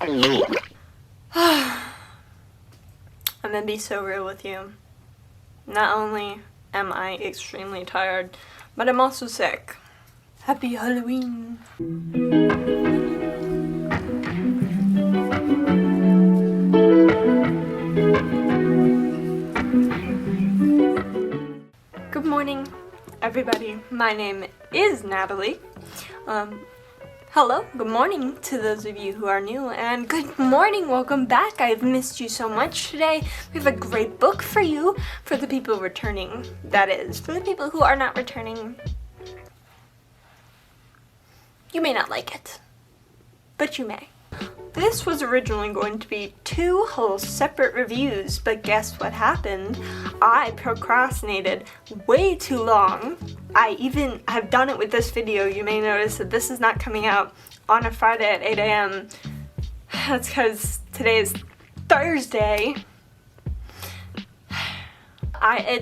I'm gonna be so real with you. Not only am I extremely tired, but I'm also sick. Happy Halloween! Good morning, everybody. My name is Natalie. Hello, good morning to those of you who are new, and good morning, welcome back. I've missed you so much today. We have a great book for you, for the people returning, that is. For the people who are not returning, you may not like it, but you may. This was originally going to be 2 whole separate reviews, but guess what happened? I procrastinated way too long. I even have done it with this video. You may notice that this is not coming out on a Friday at 8 a.m. That's because today is Thursday.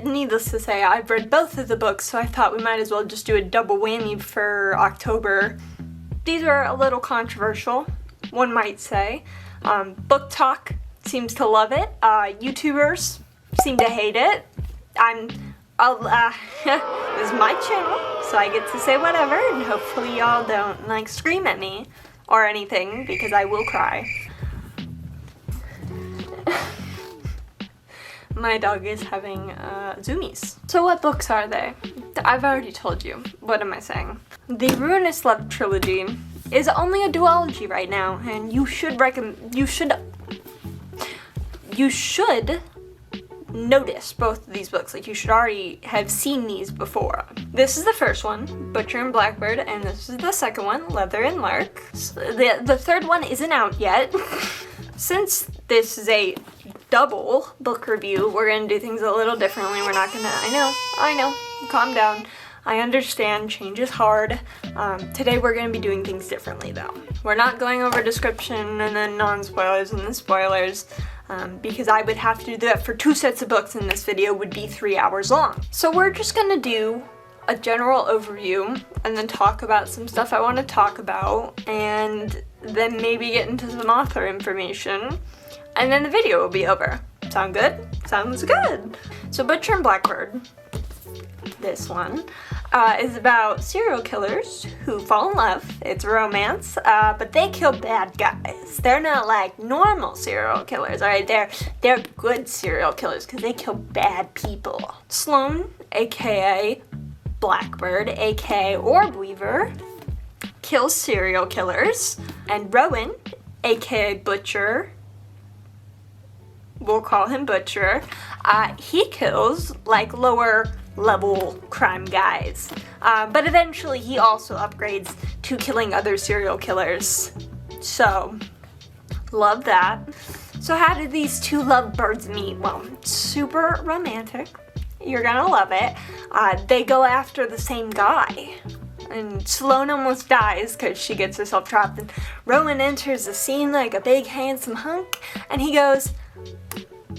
Needless to say, I've read both of the books, so I thought we might as well just do a double whammy for October. These are a little controversial, one might say. Book Talk seems to love it. YouTubers seem to hate it. This is my channel, so I get to say whatever, and hopefully y'all don't, like, scream at me or anything, because I will cry. My dog is having zoomies. So what books are they? I've already told you. What am I saying? The Ruinous Love Trilogy is only a duology right now, and you should notice both of these books. Like, you should already have seen these before. This is the first one, Butcher and Blackbird, and this is the second one, Leather and Lark. So the third one isn't out yet. Since this is a double book review, we're gonna do things a little differently. We're not gonna, I know, calm down. I understand, change is hard. Today we're gonna be doing things differently though. We're not going over description and then non-spoilers and then spoilers, because I would have to do that for 2 sets of books, and this video would be 3 hours long. So we're just gonna do a general overview and then talk about some stuff I want to talk about, and then maybe get into some author information, and then the video will be over. Sound good? Sounds good. So Butcher and Blackbird, this one, is about serial killers who fall in love. It's a romance, but they kill bad guys. They're not like normal serial killers, alright? They're good serial killers because they kill bad people. Sloane, aka Blackbird, aka Brynne Weaver, kills serial killers, and Rowan, aka Butcher, we'll call him Butcher, he kills like lower level crime guys, but eventually he also upgrades to killing other serial killers. So, love that. So how did these 2 lovebirds meet? Well, super romantic. You're gonna love it. They go after the same guy, and Sloane almost dies because she gets herself trapped, and Rowan enters the scene like a big handsome hunk, and he goes,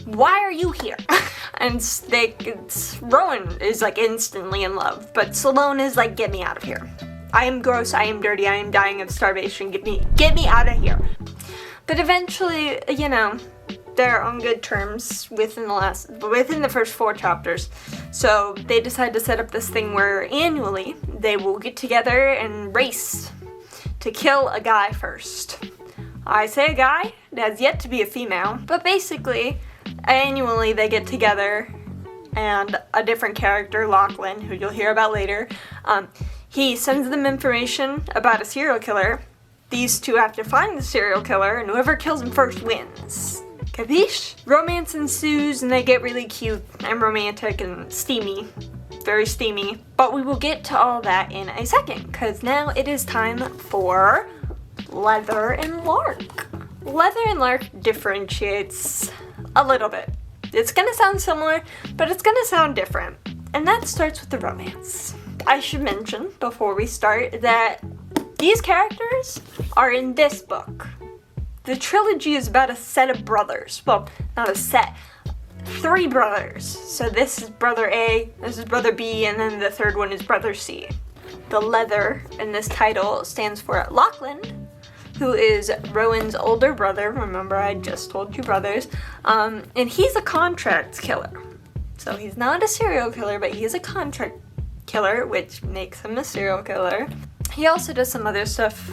"Why are you here?" And Rowan is like instantly in love, but Sloane is like, "Get me out of here. I am gross, I am dirty, I am dying of starvation, get me out of here." But eventually, you know, they're on good terms within the first 4 chapters. So they decide to set up this thing where annually they will get together and race to kill a guy first. I say a guy, it has yet to be a female, but basically annually they get together, and a different character, Lachlan, who you'll hear about later, he sends them information about a serial killer. These 2 have to find the serial killer, and whoever kills him first wins. Capiche? Romance ensues, and they get really cute and romantic and steamy. Very steamy. But we will get to all that in a second, because now it is time for Leather and Lark. Leather and Lark differentiates a little bit. It's gonna sound similar, but it's gonna sound different. And that starts with the romance. I should mention, before we start, that these characters are in this book. The trilogy is about a set of brothers. Well, not a set. 3 brothers. So this is brother A, this is brother B, and then the third one is brother C. The leather in this title stands for Lachlan, who is Rowan's older brother. Remember, I just told you brothers. And he's a contract killer. So he's not a serial killer, but he's a contract killer, which makes him a serial killer. He also does some other stuff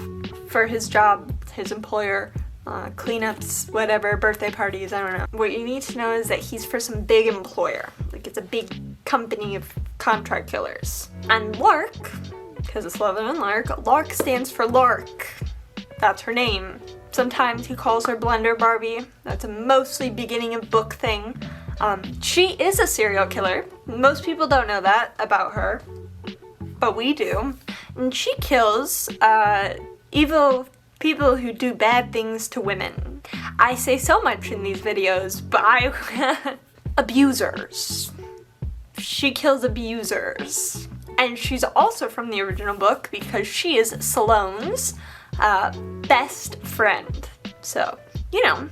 for his job, his employer, cleanups, whatever, birthday parties, I don't know. What you need to know is that he's for some big employer. Like, it's a big company of contract killers. And Lark, because it's Lover and Lark, Lark stands for Lark. That's her name. Sometimes he calls her Blender Barbie. That's a mostly beginning of book thing. She is a serial killer. Most people don't know that about her, but we do. And she kills evil people who do bad things to women. I say so much in these videos, but abusers. She kills abusers. And she's also from the original book because she is Sloane's best friend. So, you know,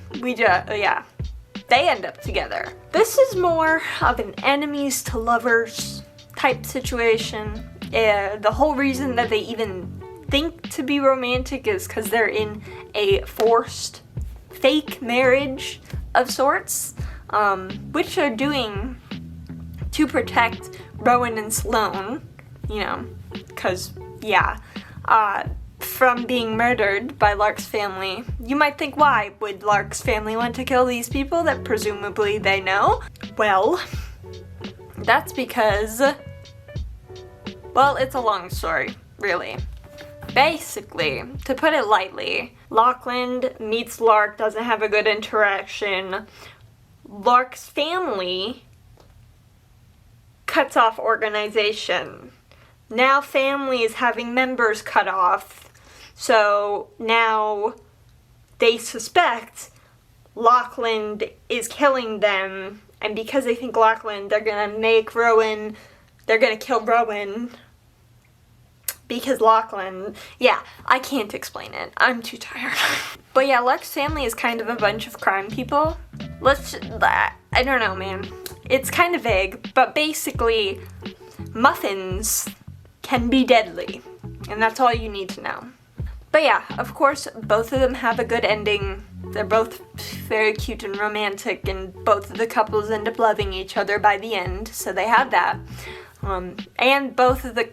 they end up together. This is more of an enemies to lovers type situation. The whole reason that they even think to be romantic is because they're in a forced fake marriage of sorts, which they're doing to protect Rowan and Sloane, you know, because, from being murdered by Lark's family. You might think, why would Lark's family want to kill these people that presumably they know? Well, that's because, well, it's a long story, really. Basically, to put it lightly, Lachlan meets Lark, doesn't have a good interaction. Lark's family cuts off organization. Now family is having members cut off. So now they suspect Lachlan is killing them, and because they think Lachlan, they're gonna kill Rowan. Because Lachlan, I can't explain it. I'm too tired. But yeah, Lark's family is kind of a bunch of crime people. I don't know, man. It's kind of vague, but basically, muffins can be deadly. And that's all you need to know. But yeah, of course, both of them have a good ending. They're both very cute and romantic, and both of the couples end up loving each other by the end, so they have that. And both of the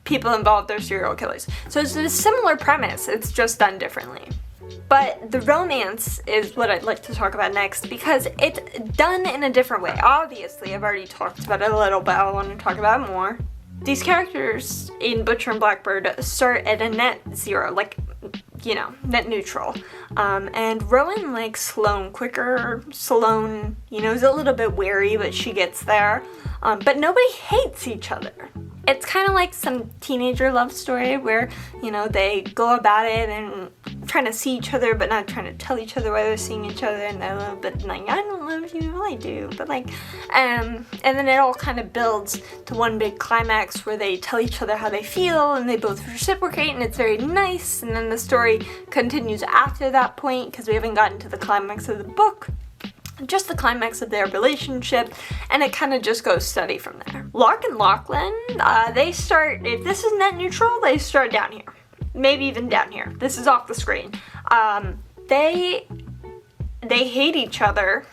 people involved are serial killers. So it's a similar premise, it's just done differently. But the romance is what I'd like to talk about next, because it's done in a different way. Obviously, I've already talked about it a little, but I want to talk about it more. These characters in Butcher and Blackbird start at a net zero, like, you know, net neutral. And Rowan likes Sloane quicker. Sloane, you know, is a little bit wary, but she gets there. But nobody hates each other. It's kind of like some teenager love story where, you know, they go about it and trying to see each other, but not trying to tell each other why they're seeing each other, and they're a little bit like, I don't love you, well, I do, but like, and then it all kind of builds to one big climax where they tell each other how they feel, and they both reciprocate, and it's very nice, and then the story continues after that point, because we haven't gotten to the climax of the book. Just the climax of their relationship, and it kind of just goes steady from there. Lark and Lachlan, they start, if this is net neutral, they start down here. Maybe even down here. This is off the screen. They hate each other.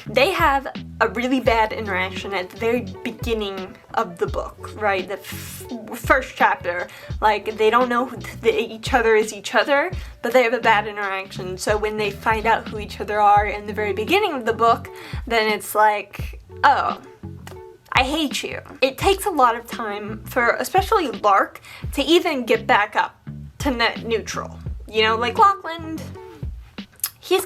They have a really bad interaction at the very beginning of the book, right? The first chapter. Like, they don't know who each other is each other, but they have a bad interaction. So when they find out who each other are in the very beginning of the book, then it's like, oh, I hate you. It takes a lot of time for, especially Lark, to even get back up to net neutral. You know, like Lachlan, he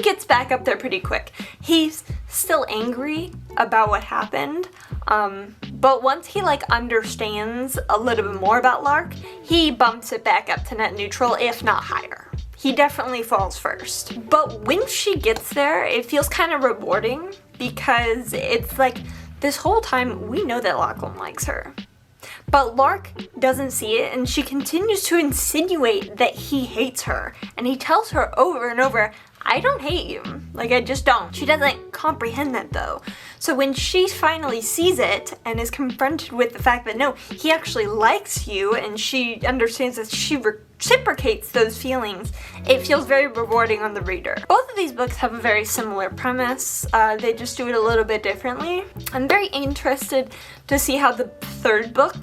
gets back up there pretty quick. He's still angry about what happened, but once he like understands a little bit more about Lark, he bumps it back up to net neutral, if not higher. He definitely falls first. But when she gets there, it feels kind of rewarding, because it's like, this whole time we know that Lachlan likes her. But Lark doesn't see it, and she continues to insinuate that he hates her. And he tells her over and over, I don't hate you. Like, I just don't. She doesn't comprehend that, though. So when she finally sees it and is confronted with the fact that no, he actually likes you, and she understands that she reciprocates those feelings, it feels very rewarding on the reader. Both of these books have a very similar premise. They just do it a little bit differently. I'm very interested to see how the third book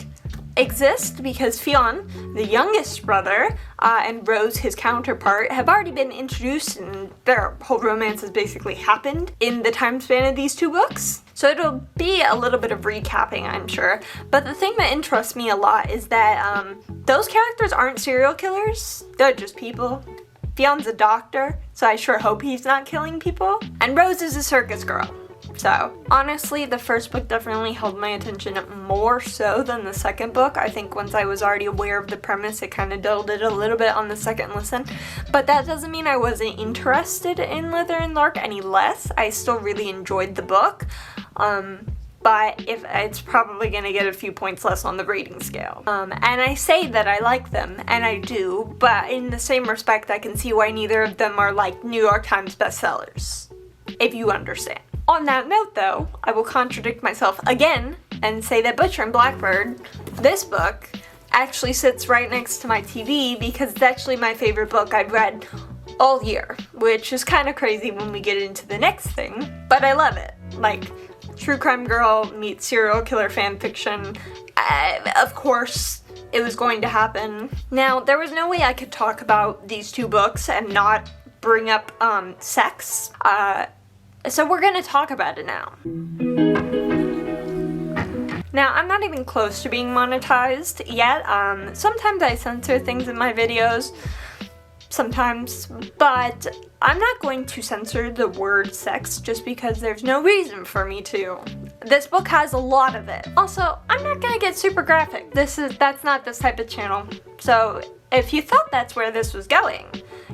exist, because Fionn, the youngest brother, and Rose, his counterpart, have already been introduced, and their whole romance has basically happened in the time span of these two books. So it'll be a little bit of recapping, I'm sure. But the thing that interests me a lot is that those characters aren't serial killers. They're just people. Fionn's a doctor, so I sure hope he's not killing people. And Rose is a circus girl. So, honestly, the first book definitely held my attention more so than the second book. I think once I was already aware of the premise, it kind of dulled it a little bit on the second listen. But that doesn't mean I wasn't interested in Leather and Lark any less. I still really enjoyed the book. But if it's probably going to get a few points less on the rating scale. And I say that I like them, and I do, but in the same respect, I can see why neither of them are like New York Times bestsellers, if you understand. On that note, though, I will contradict myself again and say that Butcher and Blackbird, this book, actually sits right next to my TV because it's actually my favorite book I've read all year, which is kind of crazy when we get into the next thing, but I love it. Like, true crime girl meets serial killer fan fiction. Of course, it was going to happen. Now, there was no way I could talk about these two books and not bring up sex. So we're gonna talk about it now. Now, I'm not even close to being monetized yet. Sometimes I censor things in my videos, sometimes, but I'm not going to censor the word sex just because there's no reason for me to. This book has a lot of it. Also, I'm not gonna get super graphic. That's not this type of channel. So if you thought that's where this was going,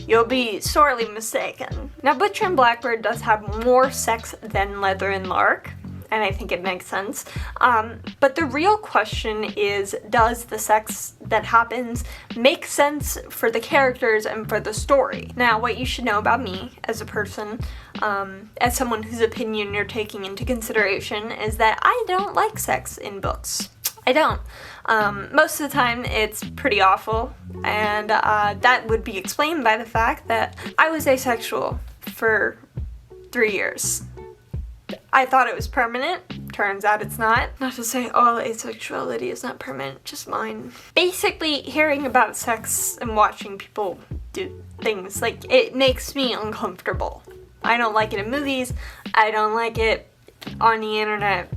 you'll be sorely mistaken. Now, Butcher and Blackbird does have more sex than Leather and Lark, and I think it makes sense. But the real question is, does the sex that happens make sense for the characters and for the story? Now, what you should know about me as a person, as someone whose opinion you're taking into consideration, is that I don't like sex in books. I don't. Most of the time it's pretty awful, and that would be explained by the fact that I was asexual for 3 years. I thought it was permanent. Turns out it's not. Not to say all asexuality is not permanent, just mine. Basically, hearing about sex and watching people do things, like, it makes me uncomfortable. I don't like it in movies. I don't like it on the internet.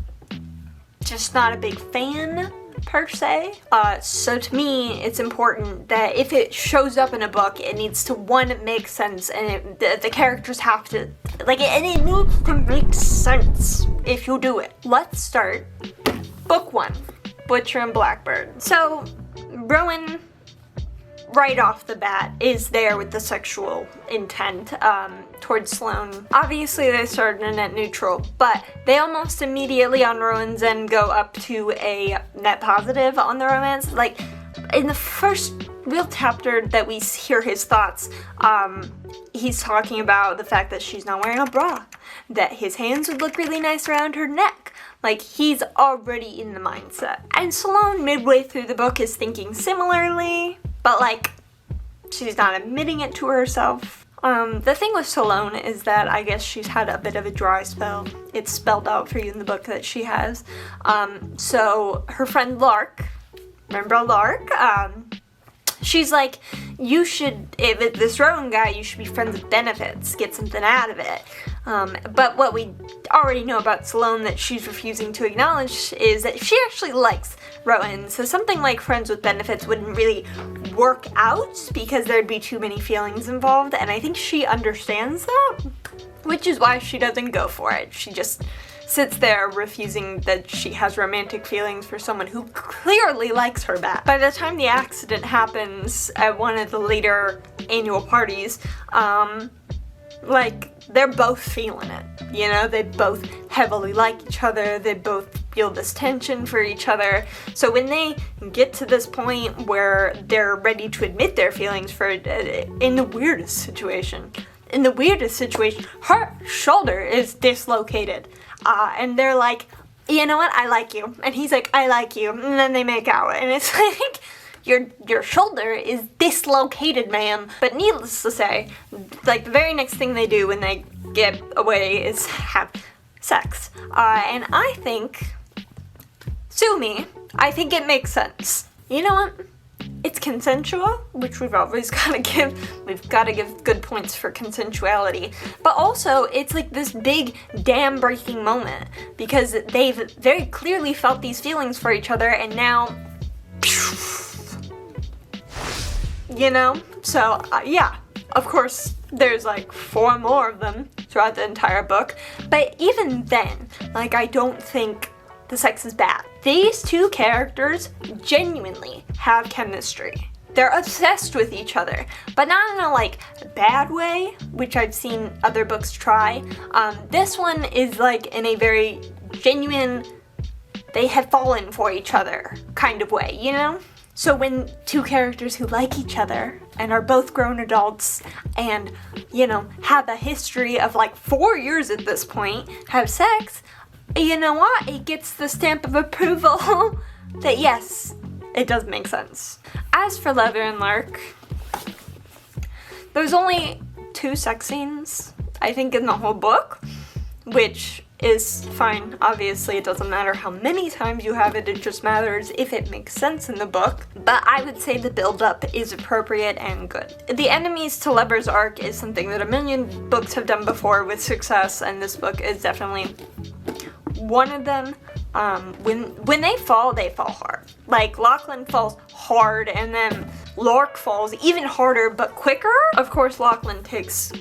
Just not a big fan, per se. So to me, it's important that if it shows up in a book, it needs to, one, make sense, and the characters have to, like, and it needs to make sense if you do it. Let's start book 1, Butcher and Blackbird. So, Rowan, right off the bat, is there with the sexual intent towards Sloane. Obviously, they started a net neutral, but they almost immediately on Rowan's end go up to a net positive on the romance. Like, in the first real chapter that we hear his thoughts, he's talking about the fact that she's not wearing a bra, that his hands would look really nice around her neck. Like, he's already in the mindset. And Sloane, midway through the book, is thinking similarly, but, like, she's not admitting it to herself. The thing with Sloane is that I guess she's had a bit of a dry spell. It's spelled out for you in the book that she has. So her friend Lark, remember Lark? She's like, you should, if it's this Rowan guy, you should be friends with benefits, get something out of it. But what we already know about Sloane that she's refusing to acknowledge is that she actually likes Rowan. So something like friends with benefits wouldn't really work out because there'd be too many feelings involved, and I think she understands that, which is why she doesn't go for it. She just sits there refusing that she has romantic feelings for someone who clearly likes her back. By the time the accident happens at one of the later annual parties, like, they're both feeling it, you know? They both heavily like each other, they both feel this tension for each other. So when they get to this point where they're ready to admit their feelings for in the weirdest situation, her shoulder is dislocated. and they're like, you know what, I like you. And he's like, I like you. And then they make out. And it's like, your shoulder is dislocated, ma'am. But needless to say, like, the very next thing they do when they get away is have sex. And I think, sue me, I think it makes sense. You know what? It's consensual, which we've always gotta give good points for consensuality. But also, it's like this big dam-breaking moment, because they've very clearly felt these feelings for each other, and now, you know? So, yeah, of course, there's like 4 more of them throughout the entire book, but even then, like, I don't think the sex is bad. These two characters genuinely have chemistry. They're obsessed with each other, but not in a, like, bad way, which I've seen other books try. This one is, like, in a very genuine, they have fallen for each other kind of way, you know? So when two characters who like each other and are both grown adults and, you know, have a history of like 4 years at this point, have sex, you know what? It gets the stamp of approval that yes, it does make sense. As for Leather and Lark, there's only 2 sex scenes, I think, in the whole book, which is fine. Obviously, it doesn't matter how many times you have it, it just matters if it makes sense in the book. But I would say the build-up is appropriate and good. The enemies to lovers arc is something that a million books have done before with success, and this book is definitely one of them. When they fall hard. Like, Lachlan falls hard, and then Lark falls even harder but quicker. Of course, Lachlan takes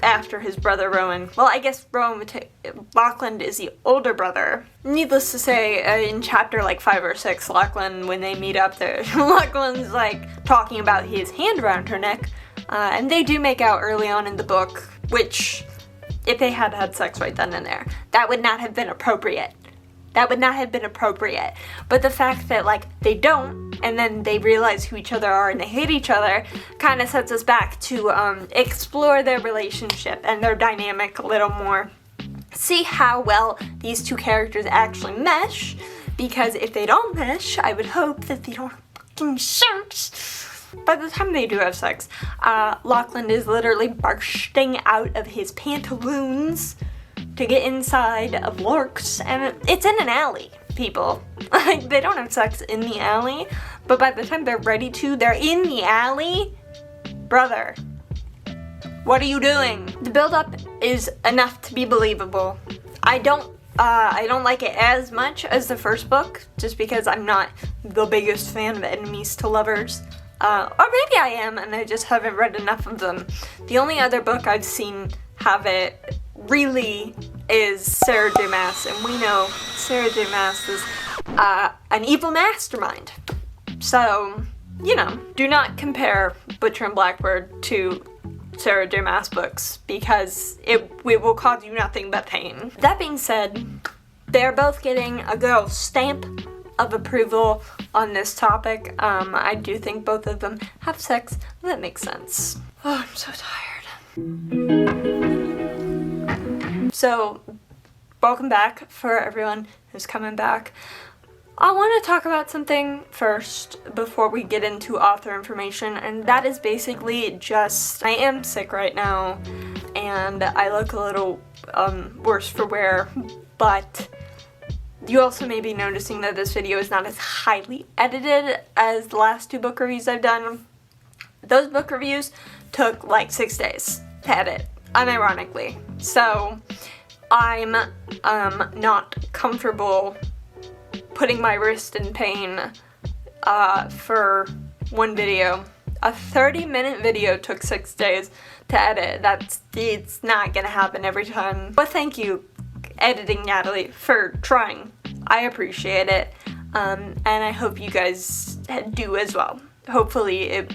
after his brother Rowan. Well, I guess Lachlan is the older brother. Needless to say, in chapter like 5 or 6, Lachlan, when they meet up there, Lachlan's like talking about his hand around her neck, and they do make out early on in the book, which, if they had had sex right then and there, that would not have been appropriate. That would not have been appropriate. But the fact that, like, they don't, and then they realize who each other are and they hate each other, kind of sets us back to explore their relationship and their dynamic a little more. See how well these two characters actually mesh, because if they don't mesh, I would hope that they don't fucking sex. By the time they do have sex, Lachlan is literally bursting out of his pantaloons to get inside of Lark's, and it's in an alley, people. Like, they don't have sex in the alley, but by the time they're ready to, they're in the alley? Brother, what are you doing? The build-up is enough to be believable. I don't like it as much as the first book, just because I'm not the biggest fan of enemies to lovers. Or maybe I am, and I just haven't read enough of them. The only other book I've seen have it really is Sarah J. Maas, and we know Sarah J. Maas is an evil mastermind. So, you know, do not compare Butcher and Blackbird to Sarah J. Maas books, because it will cause you nothing but pain. That being said, they're both getting a good old stamp of approval on this topic. I do think both of them have sex. That makes sense. Oh, I'm so tired. So, welcome back for everyone who's coming back. I want to talk about something first before we get into author information, and that is basically just, I am sick right now, and I look a little worse for wear, but you also may be noticing that this video is not as highly edited as the last 2 book reviews I've done. Those book reviews took like 6 days to edit, unironically. So I'm not comfortable putting my wrist in pain for one video. A 30-minute video took 6 days to edit. It's not gonna happen every time. But thank you, editing Natalie, for trying. I appreciate it, and I hope you guys do as well. Hopefully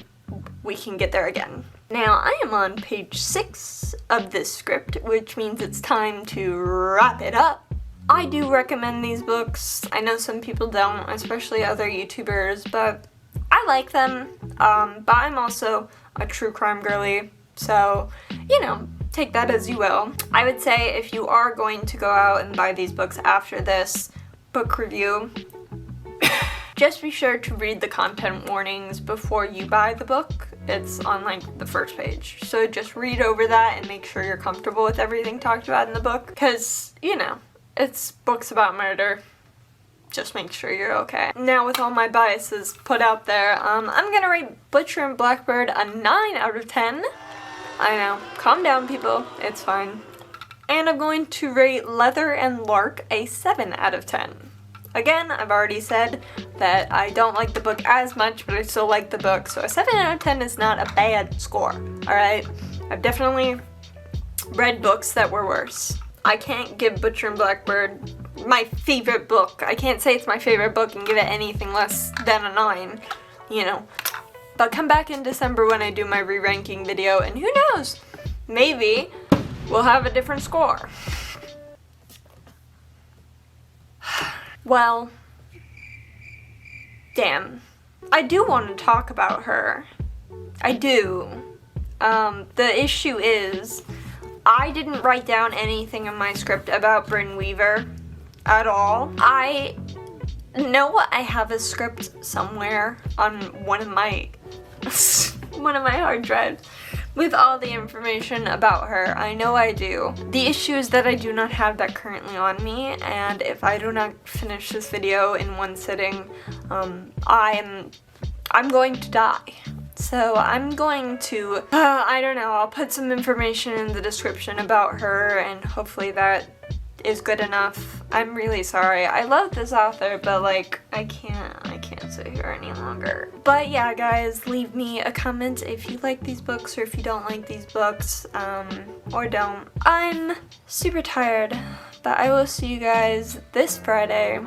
we can get there again. Now, I am on page 6 of this script, which means it's time to wrap it up. I do recommend these books. I know some people don't, especially other YouTubers, but I like them. But I'm also a true crime girly, so, you know, take that as you will. I would say if you are going to go out and buy these books after this book review, just be sure to read the content warnings before you buy the book. It's on like the first page. So just read over that and make sure you're comfortable with everything talked about in the book. Because, you know, it's books about murder. Just make sure you're okay. Now with all my biases put out there, I'm gonna rate Butcher and Blackbird a 9 out of 10. I know, calm down people, it's fine. And I'm going to rate Leather and Lark a 7 out of 10. Again, I've already said that I don't like the book as much, but I still like the book, so a 7 out of 10 is not a bad score, alright? I've definitely read books that were worse. I can't give Butcher and Blackbird my favorite book. I can't say it's my favorite book and give it anything less than a 9, you know. But come back in December when I do my re-ranking video, and who knows, maybe we'll have a different score. Well, damn. I do want to talk about her. I do. The issue is, I didn't write down anything in my script about Brynne Weaver at all. I know I have a script somewhere on one of my hard drives with all the information about her. I know I do. The issue is that I do not have that currently on me, and if I do not finish this video in one sitting, I'm going to die. So I'm going to, I don't know, I'll put some information in the description about her, and hopefully that is good enough. I'm really sorry. I love this author, but like, I can't sit here any longer. But yeah, guys, leave me a comment if you like these books or if you don't like these books, or don't. I'm super tired, but I will see you guys this Friday.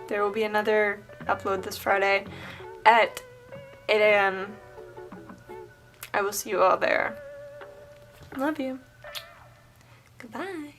There will be another upload this Friday at 8 a.m. I will see you all there. Love you. Goodbye.